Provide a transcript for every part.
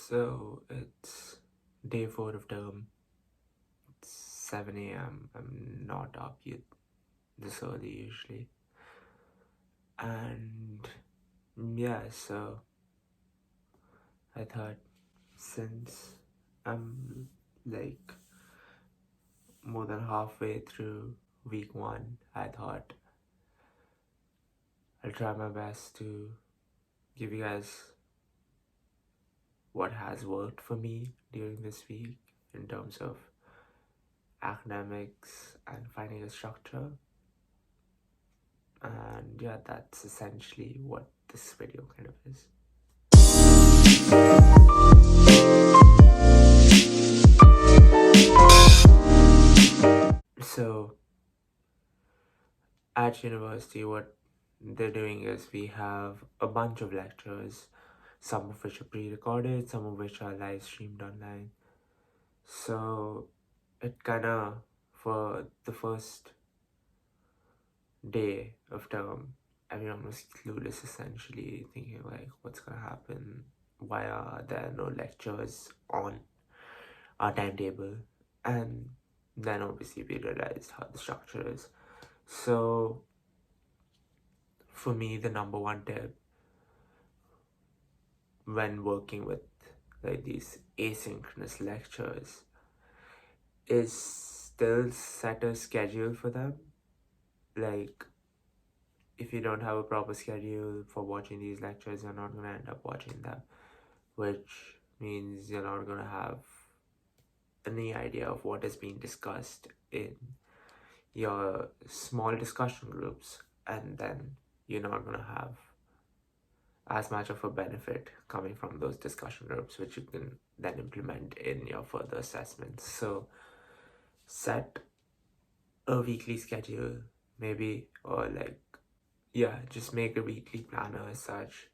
So it's day 4 of term. It's 7 a.m. I'm not up yet this early usually. And yeah, so I thought since I'm like more than halfway through week 1, I thought I'll try my best to give you guys what has worked for me during this week in terms of academics and finding a structure. And yeah, that's essentially what this video kind of is. So at university, what they're doing is we have a bunch of lectures, some of which are pre-recorded, some of which are live streamed online. So it kind of, for the first day of term, everyone was clueless, essentially thinking like, what's gonna happen? Why are there no lectures on our timetable? And then obviously we realized how the structure is. So for me, the number one tip when working with like these asynchronous lectures is still set a schedule for them. Like, if you don't have a proper schedule for watching these lectures, you're not going to end up watching them, which means you're not going to have any idea of what is being discussed in your small discussion groups, and then you're not going to have as much of a benefit coming from those discussion groups, which you can then implement in your further assessments. So set a weekly schedule, maybe, or like, yeah, just make a weekly planner as such.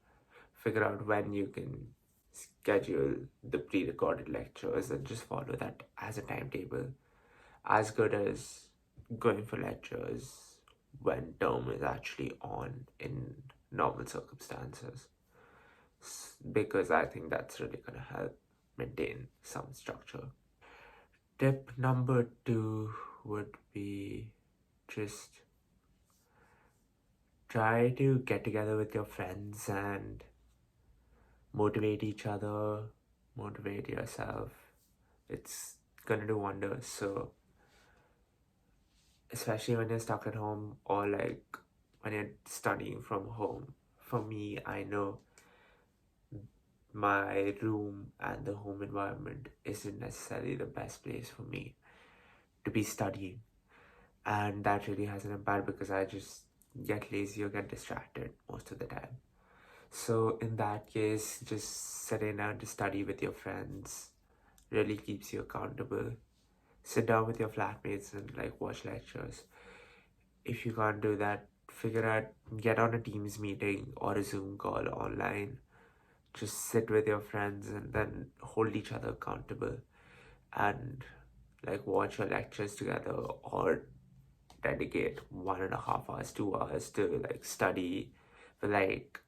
Figure out when you can schedule the pre-recorded lectures and just follow that as a timetable. As good as going for lectures when term is actually on in normal circumstances, because I think that's really going to help maintain some structure. Tip number 2 would be just try to get together with your friends and motivate each other, motivate yourself. It's gonna do wonders. So especially when you're stuck at home, or like when you're studying from home. For me, I know my room and the home environment isn't necessarily the best place for me to be studying, and that really has an impact because I just get lazy or get distracted most of the time. So in that case, just sitting down to study with your friends really keeps you accountable. Sit down with your flatmates and like watch lectures. If you can't do that, get on a Teams meeting or a Zoom call online. Just sit with your friends and then hold each other accountable and like watch your lectures together, or dedicate 1.5 hours, 2 hours to like study for like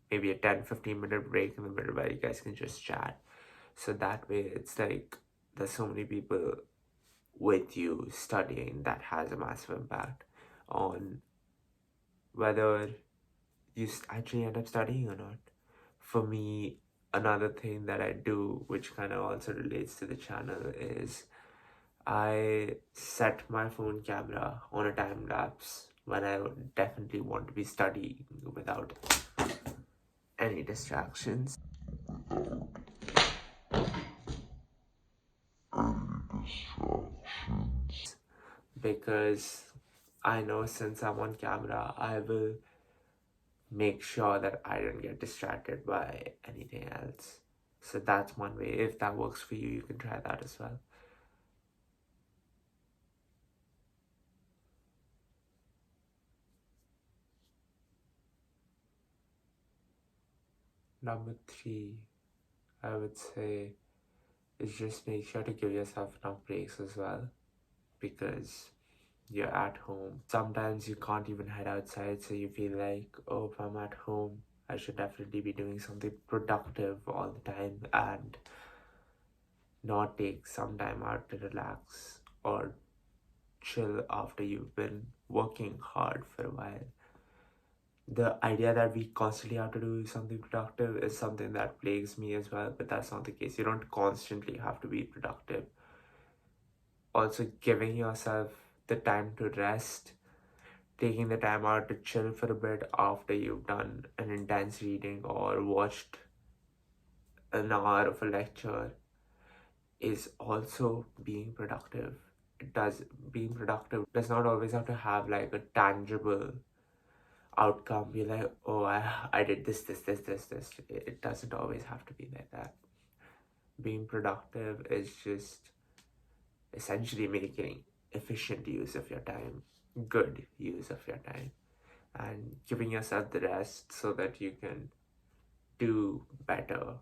maybe a 10-15 minute break in the middle where you guys can just chat. So that way it's like there's so many people with you studying that has a massive impact on whether you actually end up studying or not. For me, another thing that I do, which kind of also relates to the channel, is I set my phone camera on a time lapse when I would definitely want to be studying without any distractions. Because I know since I'm on camera, I will make sure that I don't get distracted by anything else. So that's one way. If that works for you, you can try that as well. Number 3, I would say, is just make sure to give yourself enough breaks as well, because you're at home. Sometimes you can't even head outside, so you feel like, oh, if I'm at home, I should definitely be doing something productive all the time and not take some time out to relax or chill after you've been working hard for a while. The idea that we constantly have to do something productive is something that plagues me as well, but that's not the case. You don't constantly have to be productive. Also, giving yourself the time to rest, taking the time out to chill for a bit after you've done an intense reading or watched an hour of a lecture is also being productive. Being productive does not always have to have like a tangible outcome. Be like, oh, I did this. It doesn't always have to be like that. Being productive is just essentially making efficient use of your time, good use of your time, and giving yourself the rest so that you can do better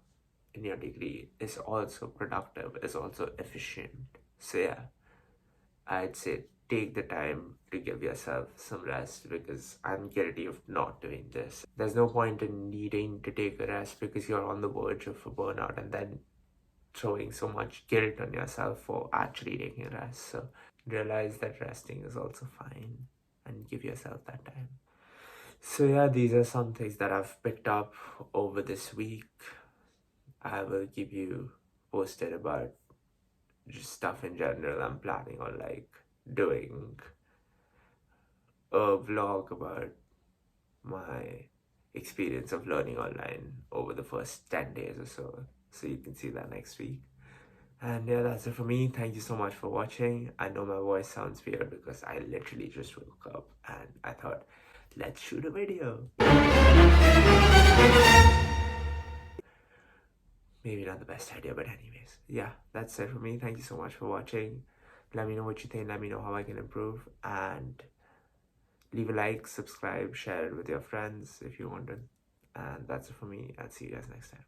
in your degree is also productive, is also efficient. So yeah, I'd say take the time to give yourself some rest, because I'm guilty of not doing this. There's no point in needing to take a rest because you're on the verge of a burnout and then throwing so much guilt on yourself for actually taking a rest. So realize that resting is also fine and give yourself that time. So yeah, these are some things that I've picked up over this week. I will keep you posted about just stuff in general. I'm planning on like doing a vlog about my experience of learning online over the first 10 days or so. So you can see that next week. And yeah, that's it for me. Thank you so much for watching. I know my voice sounds weird because I literally just woke up and I thought, let's shoot a video. Maybe not the best idea, but anyways, yeah, that's it for me. Thank you so much for watching. Let me know what you think. Let me know how I can improve. And leave a like, subscribe, share it with your friends if you want to. And that's it for me. I'll see you guys next time.